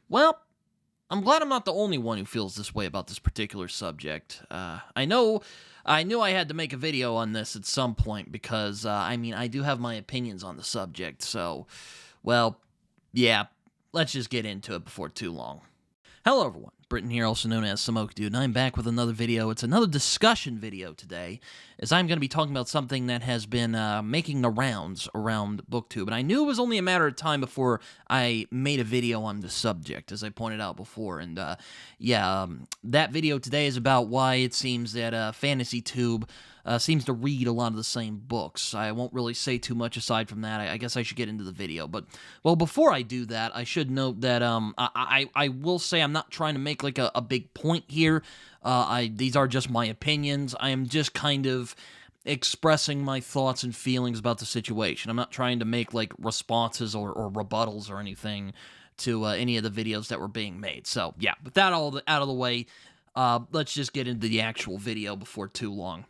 Well, I'm glad I'm not the only one who feels this way about this particular subject. I knew I had to make a video on this at some point because, I do have my opinions on the subject, so, well, yeah, let's just get into it before too long. Hello everyone, Britton here, also known as Smoke Dude, and I'm back with another video. It's another discussion video today, as I'm going to be talking about something that has been making the rounds around BookTube, and I knew it was only a matter of time before I made a video on the subject, as I pointed out before, and that video today is about why it seems that FantasyTube seems to read a lot of the same books. I won't really say too much aside from that. I guess I should get into the video. But, well, before I do that, I should note that I will say I'm not trying to make like a big point here. These are just my opinions. I am just kind of expressing my thoughts and feelings about the situation. I'm not trying to make like responses or rebuttals or anything to any of the videos that were being made. So, yeah, with that all out of the way, let's just get into the actual video before too long.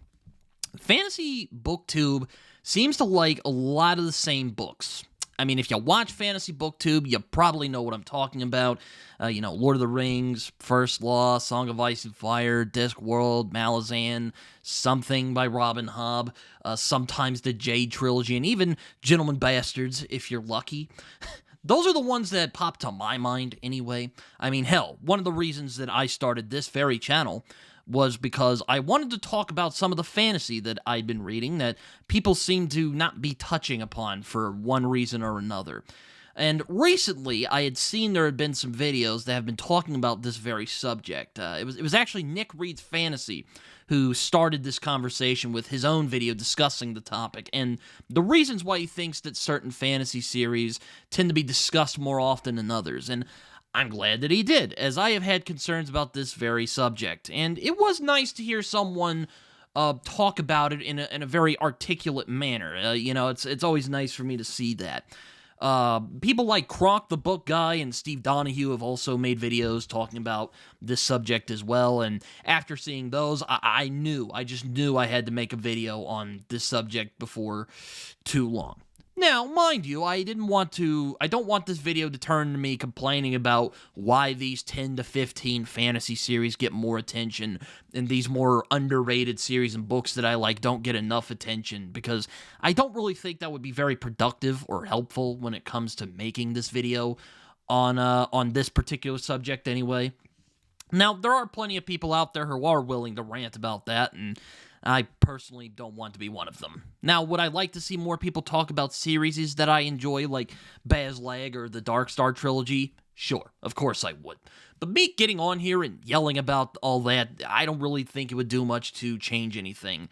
Fantasy BookTube seems to like a lot of the same books. I mean, if you watch Fantasy BookTube, you probably know what I'm talking about. Lord of the Rings, First Law, Song of Ice and Fire, Discworld, Malazan, Something by Robin Hobb, sometimes the Jade Trilogy, and even Gentlemen Bastards, if you're lucky. Those are the ones that pop to my mind anyway. I mean, hell, one of the reasons that I started this very channel was because I wanted to talk about some of the fantasy that I'd been reading that people seem to not be touching upon for one reason or another. And recently, I had seen there had been some videos that have been talking about this very subject. It was actually Nick Reads Fantasy who started this conversation with his own video discussing the topic, and the reasons why he thinks that certain fantasy series tend to be discussed more often than others. And I'm glad that he did, as I have had concerns about this very subject, and it was nice to hear someone talk about it in a very articulate manner. It's always nice for me to see that. People like Croc the Book Guy and Steve Donahue have also made videos talking about this subject as well, and after seeing those, I just knew I had to make a video on this subject before too long. Now, mind you, I don't want this video to turn to me complaining about why these 10 to 15 fantasy series get more attention and these more underrated series and books that I like don't get enough attention, because I don't really think that would be very productive or helpful when it comes to making this video on this particular subject anyway. Now, there are plenty of people out there who are willing to rant about that, and I personally don't want to be one of them. Now, would I like to see more people talk about series that I enjoy, like Baz Lag or the Dark Star Trilogy? Sure, of course I would. But me getting on here and yelling about all that, I don't really think it would do much to change anything.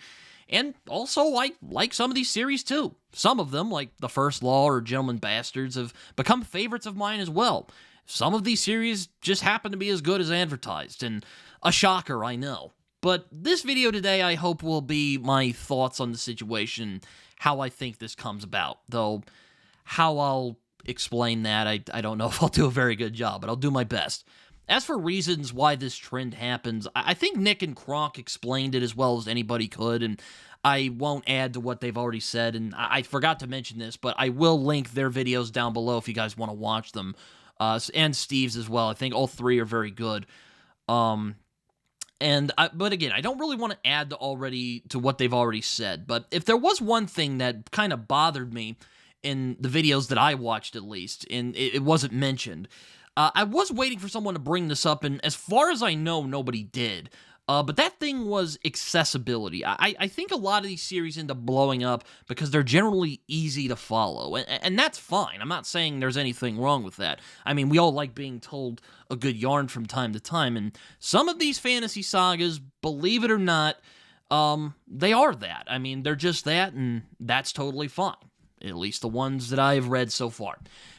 And also, I like some of these series too. Some of them, like The First Law or Gentlemen Bastards, have become favorites of mine as well. Some of these series just happen to be as good as advertised, and a shocker, I know. But this video today, I hope, will be my thoughts on the situation, how I think this comes about. Though, how I'll explain that, I don't know if I'll do a very good job, but I'll do my best. As for reasons why this trend happens, I think Nick and Croc explained it as well as anybody could, and I won't add to what they've already said, and I forgot to mention this, but I will link their videos down below if you guys want to watch them, and Steve's as well. I think all three are very good. But again, I don't really want to add to what they've already said, but if there was one thing that kind of bothered me in the videos that I watched, at least, and it wasn't mentioned, I was waiting for someone to bring this up, and as far as I know, nobody did. But that thing was accessibility. I think a lot of these series end up blowing up because they're generally easy to follow, and that's fine. I'm not saying there's anything wrong with that. I mean, we all like being told a good yarn from time to time, and some of these fantasy sagas, believe it or not, they are that. I mean, they're just that, and that's totally fine. At least the ones that I've read so far.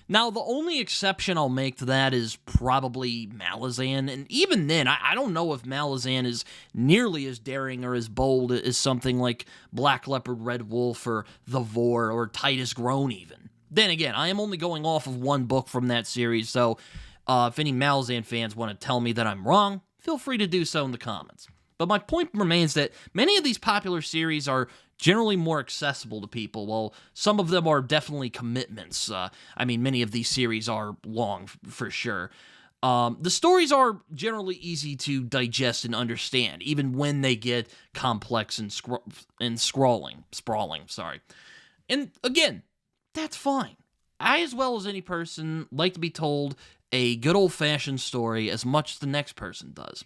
Now, the only exception I'll make to that is probably Malazan, and even then, I don't know if Malazan is nearly as daring or as bold as something like Black Leopard, Red Wolf, or The Vor, or Titus Grown even. Then again, I am only going off of one book from that series, so if any Malazan fans want to tell me that I'm wrong, feel free to do so in the comments. But my point remains that many of these popular series are generally more accessible to people, while some of them are definitely commitments. Many of these series are long, for sure. The stories are generally easy to digest and understand, even when they get complex and sprawling. Sorry. And again, that's fine. I, as well as any person, like to be told a good old-fashioned story as much as the next person does.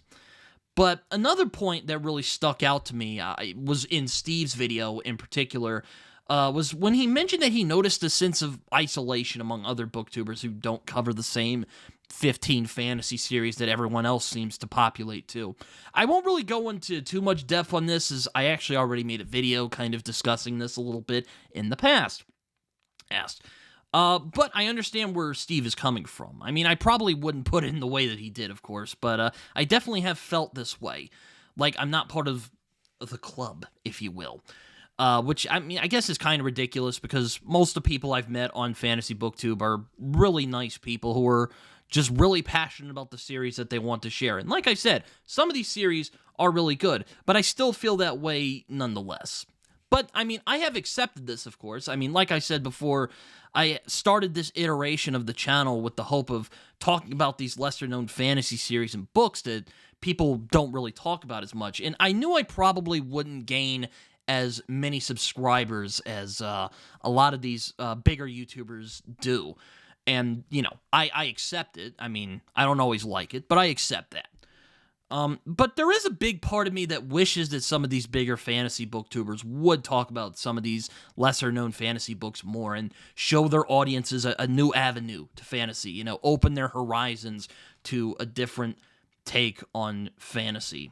But another point that really stuck out to me was in Steve's video in particular, was when he mentioned that he noticed a sense of isolation among other booktubers who don't cover the same 15 fantasy series that everyone else seems to populate too. I won't really go into too much depth on this, as I actually already made a video kind of discussing this a little bit in the past. But I understand where Steve is coming from. I mean, I probably wouldn't put it in the way that he did, of course, but I definitely have felt this way. Like, I'm not part of the club, if you will. Which, I mean, I guess is kind of ridiculous, because most of the people I've met on Fantasy BookTube are really nice people who are just really passionate about the series that they want to share. And like I said, some of these series are really good, but I still feel that way nonetheless. But, I mean, I have accepted this, of course. I mean, like I said before, I started this iteration of the channel with the hope of talking about these lesser-known fantasy series and books that people don't really talk about as much. And I knew I probably wouldn't gain as many subscribers as a lot of these bigger YouTubers do. And, you know, I accept it. I mean, I don't always like it, but I accept that. But there is a big part of me that wishes that some of these bigger fantasy booktubers would talk about some of these lesser-known fantasy books more and show their audiences a new avenue to fantasy, you know, open their horizons to a different take on fantasy.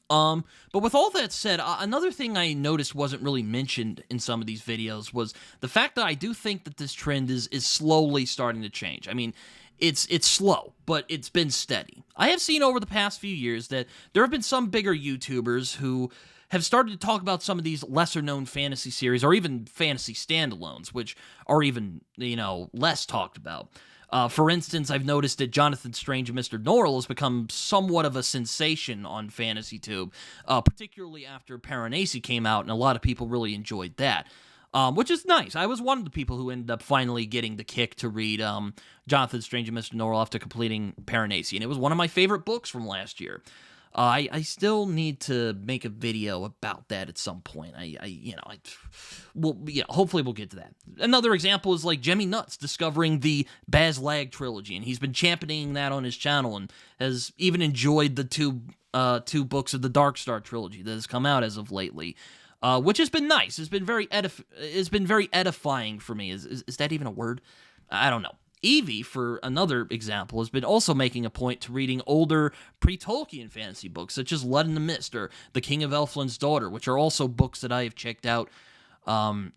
But with all that said, another thing I noticed wasn't really mentioned in some of these videos was the fact that I do think that this trend is slowly starting to change. I mean, it's slow, but it's been steady. I have seen over the past few years that there have been some bigger YouTubers who have started to talk about some of these lesser-known fantasy series, or even fantasy standalones, which are even, you know, less talked about. For instance, I've noticed that Jonathan Strange and Mr. Norrell has become somewhat of a sensation on FantasyTube, particularly after Piranesi came out, and a lot of people really enjoyed that, which is nice. I was one of the people who ended up finally getting the kick to read Jonathan Strange and Mr. Norrell after completing Piranesi, and it was one of my favorite books from last year. I still need to make a video about that at some point. Hopefully we'll get to that. Another example is like Jemmy Nuts discovering the Baz Lag trilogy, and he's been championing that on his channel and has even enjoyed the two books of the Dark Star trilogy that has come out as of lately, which has been nice. It's been very edifying for me. Is that even a word? I don't know. Evie, for another example, has been also making a point to reading older pre-Tolkien fantasy books, such as Blood in the Mist or The King of Elfland's Daughter, which are also books that I have checked out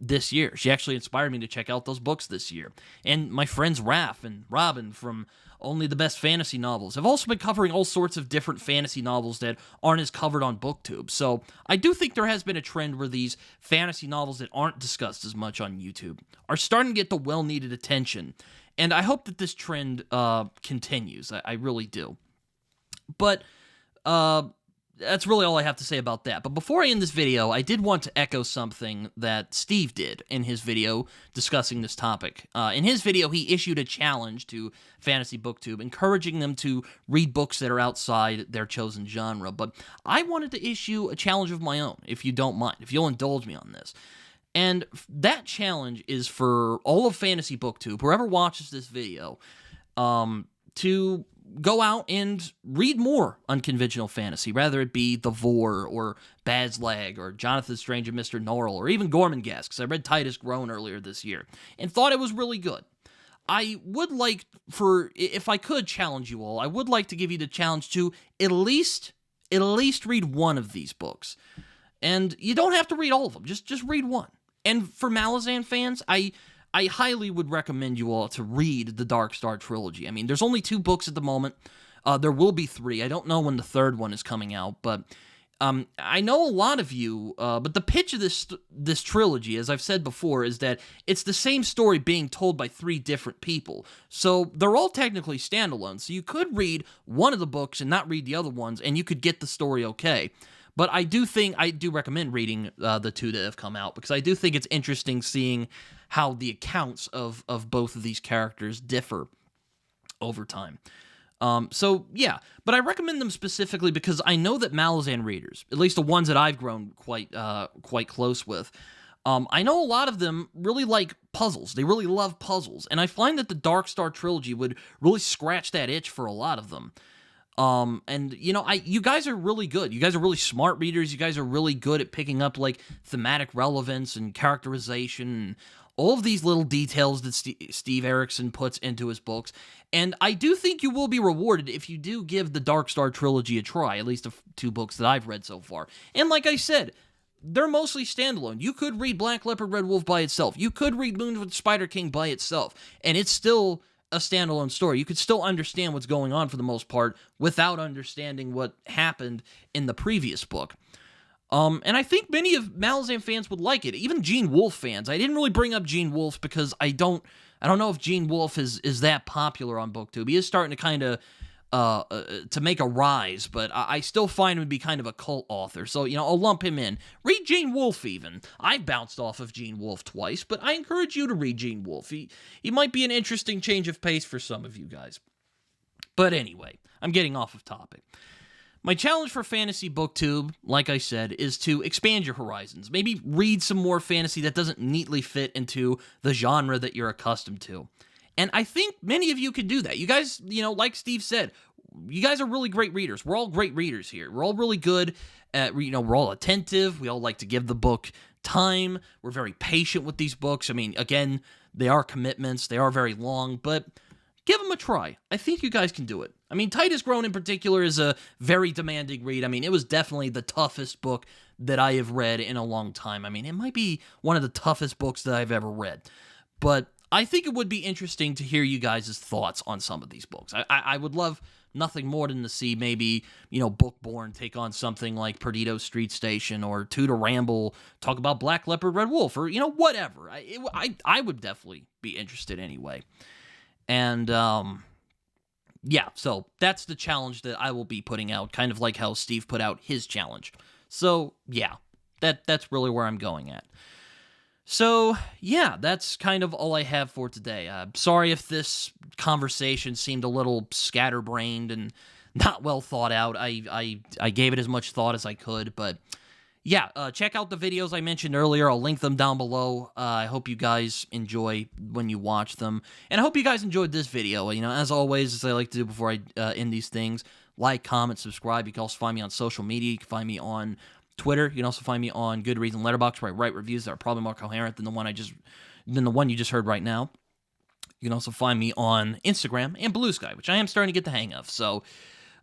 this year. She actually inspired me to check out those books this year. And my friends Raph and Robin from Only the Best Fantasy Novels have also been covering all sorts of different fantasy novels that aren't as covered on BookTube. So I do think there has been a trend where these fantasy novels that aren't discussed as much on YouTube are starting to get the well-needed attention. And I hope that this trend continues. I really do. But that's really all I have to say about that. But before I end this video, I did want to echo something that Steve did in his video discussing this topic. In his video, he issued a challenge to Fantasy BookTube, encouraging them to read books that are outside their chosen genre. But I wanted to issue a challenge of my own, if you don't mind, if you'll indulge me on this. And that challenge is for all of Fantasy BookTube, whoever watches this video, to go out and read more unconventional fantasy, whether it be The Vor, or Baz Lag, or Jonathan Strange and Mr. Norrell, or even Gormenghast, because I read Titus Groan earlier this year, and thought it was really good. I would like if I could challenge you all, I would like to give you the challenge to at least read one of these books. And you don't have to read all of them, just read one. And for Malazan fans, I highly would recommend you all to read the Dark Star trilogy. I mean, there's only 2 books at the moment. There will be 3. I don't know when the 3rd one is coming out, but I know a lot of you, but the pitch of this trilogy, as I've said before, is that it's the same story being told by 3 different people. So they're all technically standalone, so you could read one of the books and not read the other ones, and you could get the story okay. But I do recommend reading the 2 that have come out, because I do think it's interesting seeing how the accounts of both of these characters differ over time. So yeah, but I recommend them specifically because I know that Malazan readers, at least the ones that I've grown quite close with, I know a lot of them really like puzzles. They really love puzzles, and I find that the Dark Star trilogy would really scratch that itch for a lot of them. And you know, you guys are really good. You guys are really smart readers. You guys are really good at picking up like thematic relevance and characterization and all of these little details that Steve Erickson puts into his books. And I do think you will be rewarded if you do give the Dark Star trilogy a try, at least the two books that I've read so far. And like I said, they're mostly standalone. You could read Black Leopard, Red Wolf by itself. You could read Moonwood Spider King by itself, and it's still a standalone story. You could still understand what's going on for the most part without understanding what happened in the previous book. And I think many of Malazan fans would like it, even Gene Wolfe fans. I didn't really bring up Gene Wolfe because I don't know if Gene Wolfe is that popular on BookTube. He is starting to kind of to make a rise, but I still find him to be kind of a cult author. So, you know, I'll lump him in. Read Gene Wolfe even. I bounced off of Gene Wolfe twice, but I encourage you to read Gene Wolfe. He might be an interesting change of pace for some of you guys. But anyway, I'm getting off of topic. My challenge for Fantasy BookTube, like I said, is to expand your horizons. Maybe read some more fantasy that doesn't neatly fit into the genre that you're accustomed to. And I think many of you can do that. You guys, you know, like Steve said, you guys are really great readers. We're all great readers here. We're all really good at, you know, we're all attentive. We all like to give the book time. We're very patient with these books. I mean, again, they are commitments. They are very long, but give them a try. I think you guys can do it. I mean, Titus Grown in particular is a very demanding read. I mean, it was definitely the toughest book that I have read in a long time. I mean, it might be one of the toughest books that I've ever read. But I think it would be interesting to hear you guys' thoughts on some of these books. I would love nothing more than to see maybe, you know, Bookborn take on something like Perdido Street Station, or Tudor Ramble talk about Black Leopard, Red Wolf, or, you know, whatever. I would definitely be interested anyway. And, yeah, so that's the challenge that I will be putting out, kind of like how Steve put out his challenge. So, yeah, that's really where I'm going at. So, yeah, that's kind of all I have for today. Sorry if this conversation seemed a little scatterbrained and not well thought out. I gave it as much thought as I could, but yeah, check out the videos I mentioned earlier. I'll link them down below. I hope you guys enjoy when you watch them, and I hope you guys enjoyed this video. You know, as always, as I like to do before I end these things, like, comment, subscribe. You can also find me on social media. You can find me on Twitter. You can also find me on Goodreads and Letterboxd, where I write reviews that are probably more coherent than the one you just heard right now. You can also find me on Instagram and Blue Sky, which I am starting to get the hang of. So,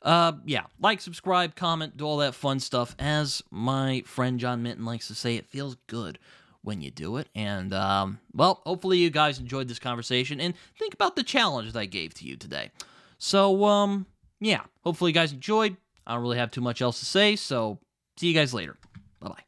yeah, like, subscribe, comment, do all that fun stuff. As my friend John Minton likes to say, it feels good when you do it. And, well, hopefully you guys enjoyed this conversation, and think about the challenge that I gave to you today. So, yeah, hopefully you guys enjoyed. I don't really have too much else to say, so see you guys later. Bye-bye.